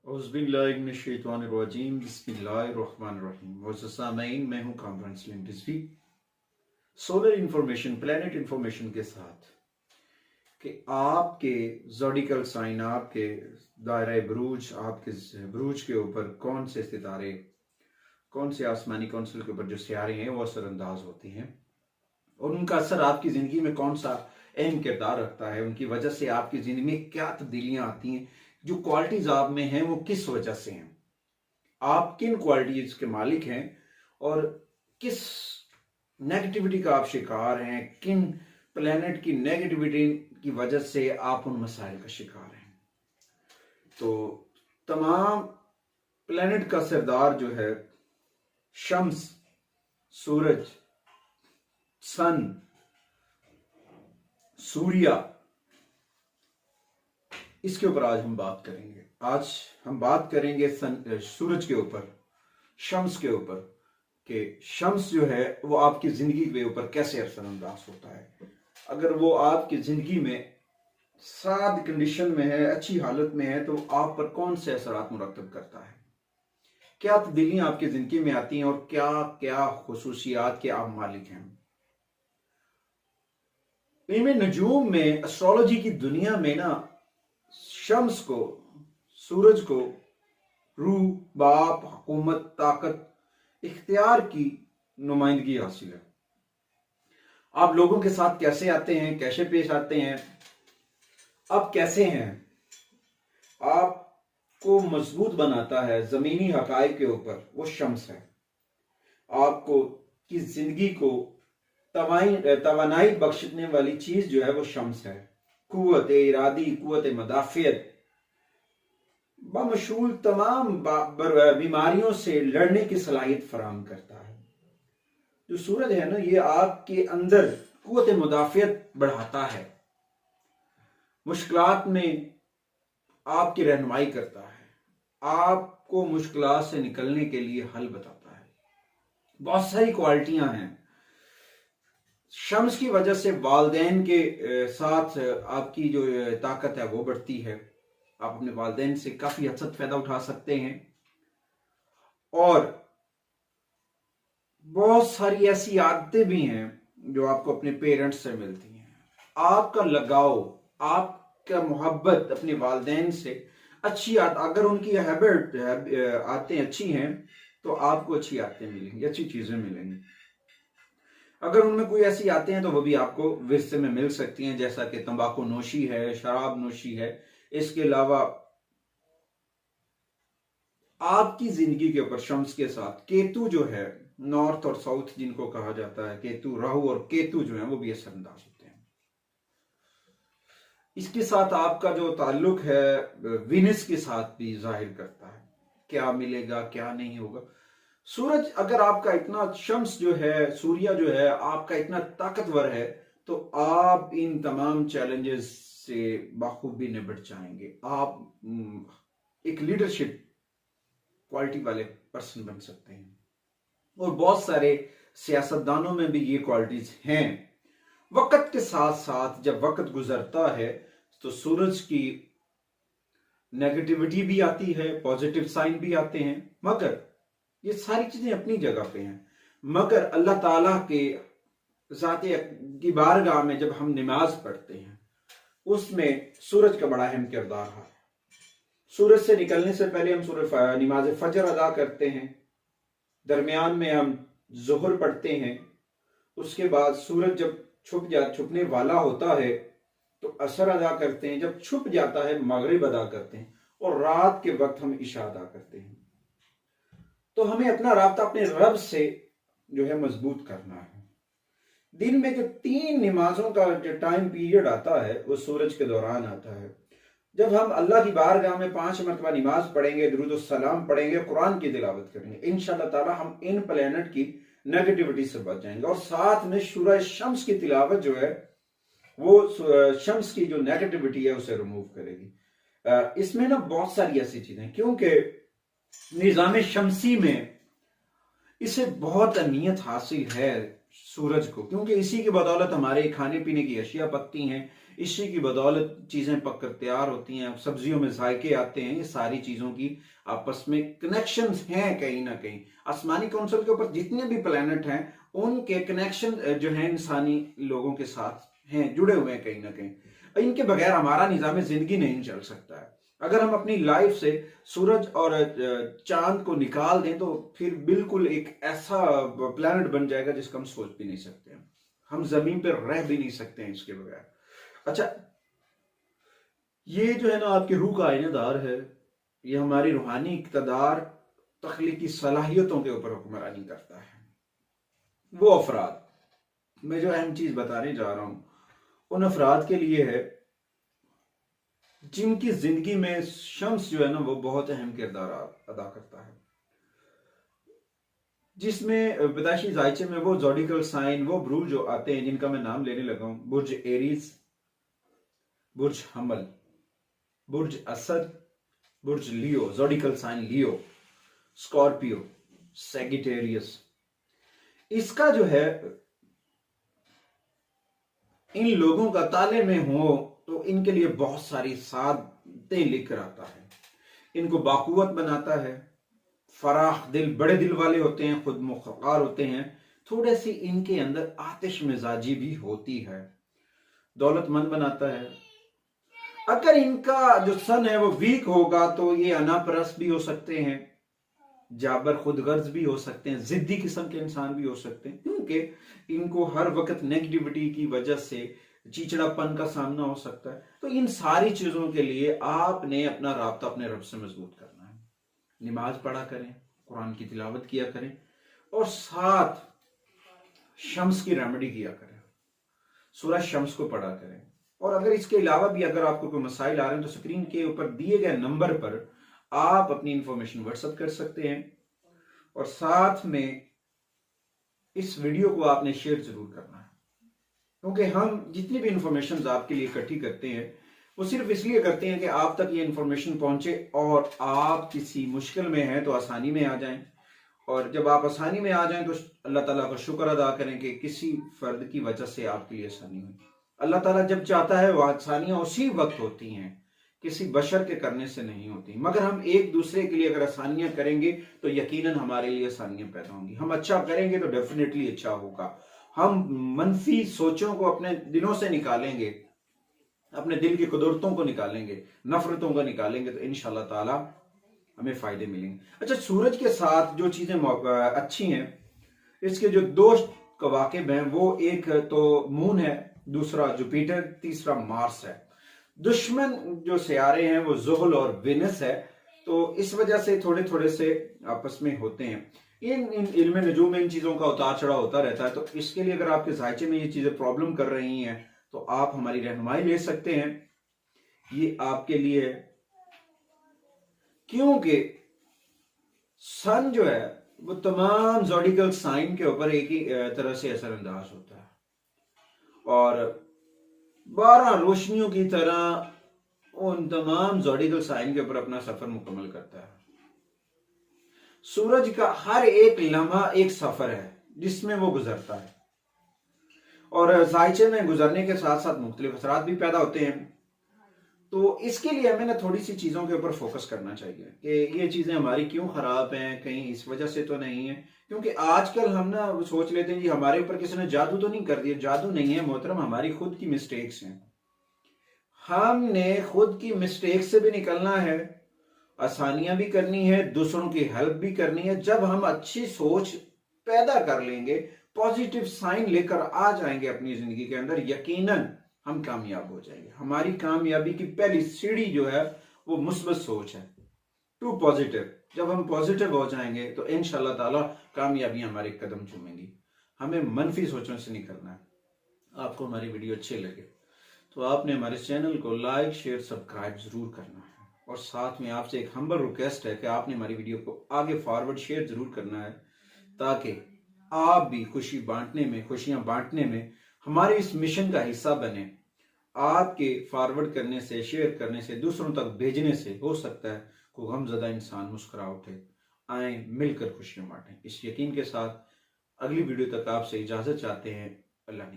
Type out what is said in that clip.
औज़ुबिल्लाहिमिनश्शैतानिर्रजीम बिस्मिल्लाहिर्रहमानिर्रहीम। मोअज़्ज़ज़ सामईन, मैं हूँ Kamran Salim Rizvi solar information, planet information के साथ कि आपके ज़ोडिकल साइन, आपके दायरा बुरूज, आपके बुरूज के ऊपर कौन से सितारे, कौन से आसमानी कौंसिल के ऊपर जो सियारे हैं वो असरअंदाज होते हैं और उनका असर आपकी ज़िंदगी में कौन सा अहम किरदार रखता है, उनकी वजह से आपकी ज़िंदगी में क्या तब्दीलियाँ आती हैं, जो क्वालिटीज़ आप में हैं वो किस वजह से हैं, आप किन क्वालिटीज़ के मालिक हैं और किस नेगेटिविटी का आप शिकार हैं, किन प्लेनेट की नेगेटिविटी की वजह से आप उन मसाइल का शिकार हैं। तो तमाम प्लेनेट का सरदार जो है शम्स, सूरज, सन, सूर्या, इसके ऊपर आज हम बात करेंगे। आज हम बात करेंगे सूरज के ऊपर, शम्स के ऊपर, कि शम्स जो है वो आपकी जिंदगी के ऊपर कैसे असरअंदाज होता है। अगर वो आपकी जिंदगी में साद कंडीशन में है, अच्छी हालत में है, तो आप पर कौन से असरात मुरतब करता है, क्या तब्दीलियां आपकी जिंदगी में आती हैं और क्या क्या खुसूसियात के आप मालिक हैं। इल्म नजूम में, एस्ट्रोलॉजी की दुनिया में ना, शम्स को, सूरज को रूह, बाप, हुकूमत, ताकत, इख्तियार की नुमाइंदगी हासिल है। आप लोगों के साथ कैसे आते हैं, कैसे पेश आते हैं, आप कैसे हैं, आपको मजबूत बनाता है जमीनी हकाइक के ऊपर वो शम्स है। आपको की जिंदगी को तवानाई बख्शने वाली चीज जो है वो शम्स है। कुव्वत इरादी, कुव्वत मदाफियत, बमशूल तमाम बीमारियों से लड़ने की सलाहियत फराहम करता है। जो सूरज है ना, ये आपके अंदर कुव्वत मुदाफियत बढ़ाता है, मुश्किलात में आपकी रहनुमाई करता है, आपको मुश्किलात से निकलने के लिए हल बताता है। बहुत सारी क्वालिटियां हैं। शम्स की वजह से वालदैन के साथ आपकी जो ताकत है वो बढ़ती है। आप अपने वालदैन से काफी हद तक फायदा उठा सकते हैं और बहुत सारी ऐसी आदतें भी हैं जो आपको अपने पेरेंट्स से मिलती हैं। आपका लगाव, आपका मोहब्बत अपने वालदैन से अच्छी अगर उनकी हैबिट आदतें अच्छी हैं तो आपको अच्छी आदतें मिलेंगी, अच्छी चीजें मिलेंगी। अगर उनमें कोई ऐसी आते हैं तो वो भी आपको विरसे में मिल सकती हैं, जैसा कि तंबाकू नोशी है, शराब नोशी है। इसके अलावा आपकी जिंदगी के ऊपर शम्स के साथ केतु जो है, नॉर्थ और साउथ जिनको कहा जाता है, केतु, राहु और केतु जो है वो भी असरअंदाज होते हैं। इसके साथ आपका जो ताल्लुक है वीनस के साथ भी जाहिर करता है क्या मिलेगा क्या नहीं होगा। सूरज अगर आपका इतना, शम्स जो है, सूर्या जो है आपका इतना ताकतवर है तो आप इन तमाम चैलेंजेस से बाखूबी निपट जाएंगे। आप एक लीडरशिप क्वालिटी वाले पर्सन बन सकते हैं और बहुत सारे सियासतदानों में भी ये क्वालिटीज हैं। वक्त के साथ साथ जब वक्त गुजरता है तो सूरज की नेगेटिविटी भी आती है, पॉजिटिव साइन भी आते हैं, मगर ये सारी चीजें अपनी जगह पे हैं। मगर अल्लाह ताला के ज़ाते की बारगाह में जब हम नमाज पढ़ते हैं उसमें सूरज का बड़ा अहम किरदार है। सूरज से निकलने से पहले हम नमाज फजर अदा करते हैं, दरमियान में हम जोहर पढ़ते हैं, उसके बाद सूरज जब छुपने वाला होता है तो असर अदा करते हैं, जब छुप जाता है मगरिब अदा करते हैं और रात के वक्त हम इशा अदा करते हैं। तो हमें अपना राब्ता अपने रब से जो है मजबूत करना है। दिन में जो 3 नमाजों का जो टाइम पीरियड आता है वो सूरज के दौरान आता है। जब हम अल्लाह की बारगाह में 5 मरतबा नमाज पढ़ेंगे, दुरूद सलाम पढ़ेंगे, कुरान की तिलावत करेंगे, इंशाअल्लाह ताला हम इन प्लेनेट की नेगेटिविटी से बच जाएंगे। और साथ में सूरह शम्स की तिलावत जो है वो शम्स की जो नेगेटिविटी है उसे रिमूव करेगी। इसमें ना बहुत सारी ऐसी चीजें, क्योंकि निजाम शमसी में इसे बहुत अहमियत हासिल है सूरज को, क्योंकि इसी की बदौलत हमारे खाने पीने की अशिया पकती हैं, इसी की बदौलत चीजें पककर तैयार होती हैं, सब्जियों में जायके आते हैं। ये सारी चीजों की आपस में कनेक्शंस हैं कहीं ना कहीं। आसमानी काउंसिल के ऊपर जितने भी प्लेनेट हैं उनके कनेक्शन जो है इंसानी लोगों के साथ हैं, जुड़े हुए हैं कहीं ना कहीं। इनके बगैर हमारा निज़ाम जिंदगी नहीं चल सकता है। अगर हम अपनी लाइफ से सूरज और चांद को निकाल दें तो फिर बिल्कुल एक ऐसा प्लेनेट बन जाएगा जिसका हम सोच भी नहीं सकते। हम जमीन पर रह भी नहीं सकते हैं इसके बगैर। अच्छा, ये जो है ना आपकी रूह का आईनादार है। ये हमारी रूहानी इक़्तिदार, तख्लीकी सलाहियतों के ऊपर हुक्मरानी करता है। वो अफराद, मैं जो अहम चीज बताने जा रहा हूं उन अफराद के लिए है जिनकी जिंदगी में शम्स जो है ना वो बहुत अहम किरदार अदा करता है। जिसमें पैदाइशी जायचे में वो ज़ोडिकल साइन, वो बुर्ज जो आते हैं जिनका मैं नाम लेने लगा हूं, बुर्ज एरीज, बुर्ज हमल, बुर्ज असद, बुर्ज लियो, ज़ोडिकल साइन लियो, स्कॉर्पियो, सैगिटेरियस। इसका जो है इन लोगों का ताले में हो तो इनके लिए बहुत सारी सादतें लेकर आता है, इनको बाकुवत बनाता है, फराख दिल, बड़े दिल वाले होते हैं, खुद मुख्तार होते हैं, थोड़े सी इनके अंदर आतिश मिजाजी भी होती है, दौलतमंद बनाता है। अगर इनका जो सन है वो वीक होगा तो ये अनापरस्त भी हो सकते हैं, जाबर खुदगर्ज भी हो सकते हैं, जिद्दी किस्म के इंसान भी हो सकते हैं, क्योंकि इनको हर वक्त नेगेटिविटी की वजह से चिड़चिड़ापन का सामना हो सकता है। तो इन सारी चीजों के लिए आपने अपना राब्ता अपने रब से मजबूत करना है। नमाज पढ़ा करें, कुरान की तिलावत किया करें और साथ शम्स की रेमेडी किया करें, सूरह शम्स को पढ़ा करें। और अगर इसके अलावा भी अगर आपको कोई मसाइल आ रहे हैं तो स्क्रीन के ऊपर दिए गए नंबर पर आप अपनी इंफॉर्मेशन व्हाट्सएप कर सकते हैं। और साथ में इस वीडियो को आपने शेयर जरूर करना है, क्योंकि हम जितनी भी इंफॉर्मेशन आपके लिए इकट्ठी करते हैं वो सिर्फ इसलिए करते हैं कि आप तक ये इंफॉर्मेशन पहुंचे और आप किसी मुश्किल में हैं तो आसानी में आ जाएं। और जब आप आसानी में आ जाएं तो अल्लाह ताला का शुक्र अदा करें कि किसी फर्द की वजह से आपके लिए आसानी हुई। अल्लाह ताला जब चाहता है वह आसानियां उसी वक्त होती हैं, किसी बशर के करने से नहीं होती। मगर हम एक दूसरे के लिए अगर आसानियां करेंगे तो यकीनन हमारे लिए आसानियां पैदा होंगी। हम अच्छा करेंगे तो डेफिनेटली अच्छा होगा। हम मनफी सोचों को अपने दिलों से निकालेंगे, अपने दिल की कुदरतों को निकालेंगे, नफरतों को निकालेंगे तो इंशाअल्लाह ताला हमें फायदे मिलेंगे। अच्छा, सूरज के साथ जो चीजें अच्छी हैं, इसके जो दो कवाकिब हैं वो एक तो मून है, दूसरा जुपिटर, तीसरा मार्स है। दुश्मन जो सियारे हैं वो जुहल और वेनस है, तो इस वजह से थोड़े थोड़े से आपस में होते हैं। इन इल्म नजूम में इन चीजों का उतार चढ़ाव होता रहता है। तो इसके लिए अगर आपके जायचे में ये चीजें प्रॉब्लम कर रही हैं तो आप हमारी रहनुमाई ले सकते हैं। ये आपके लिए, क्योंकि सन जो है वो तमाम ज़ोडिकल साइन के ऊपर एक ही तरह से असरअंदाज होता है और 12 रोशनियों की तरह उन तमाम ज़ोडिकल साइन के ऊपर अपना सफर मुकम्मल करता है। सूरज का हर एक लम्हा एक सफर है जिसमें वो गुजरता है और जायचे में गुजरने के साथ साथ मुख्तलिफ असरात भी पैदा होते हैं। तो इसके लिए हमें ना थोड़ी सी चीज़ों के ऊपर फोकस करना चाहिए कि ये चीज़ें हमारी क्यों ख़राब हैं, कहीं इस वजह से तो नहीं है। क्योंकि आजकल हम ना सोच लेते हैं जी हमारे ऊपर किसी ने जादू तो नहीं कर दिया। जादू नहीं है मोहतरम, हमारी खुद की मिस्टेक्स हैं। हमने खुद की मिस्टेक से भी निकलना है, आसानियां भी करनी है, दूसरों की हेल्प भी करनी है। जब हम अच्छी सोच पैदा कर लेंगे, पॉजिटिव साइन लेकर आ जाएंगे अपनी जिंदगी के अंदर, यकीनन हम कामयाब हो जाएंगे। हमारी कामयाबी की पहली सीढ़ी जो है वो मुस्बत सोच है, टू पॉजिटिव। जब हम पॉजिटिव हो जाएंगे तो इंशाअल्लाह ताला कामयाबियां हमारे कदम चूमेंगी। हमें मनफी सोचों से निकलना है। आपको हमारी वीडियो अच्छी लगे तो आपने हमारे चैनल को लाइक, शेयर, सब्सक्राइब जरूर करना है। और साथ में आपसे एक हम्बल रिक्वेस्ट है कि आपने हमारी वीडियो को आगे फॉरवर्ड शेयर जरूर करना है, ताकि आप भी खुशियां बांटने में हमारे इस मिशन का हिस्सा बने। आपके फॉरवर्ड करने से, शेयर करने से, दूसरों तक भेजने से हो सकता है कोई गमज़दा इंसान मुस्कुरा उठे। आए मिलकर खुशियां बांटें। इस यकीन के साथ अगली वीडियो तक आपसे इजाजत चाहते हैं। अल्लाह ने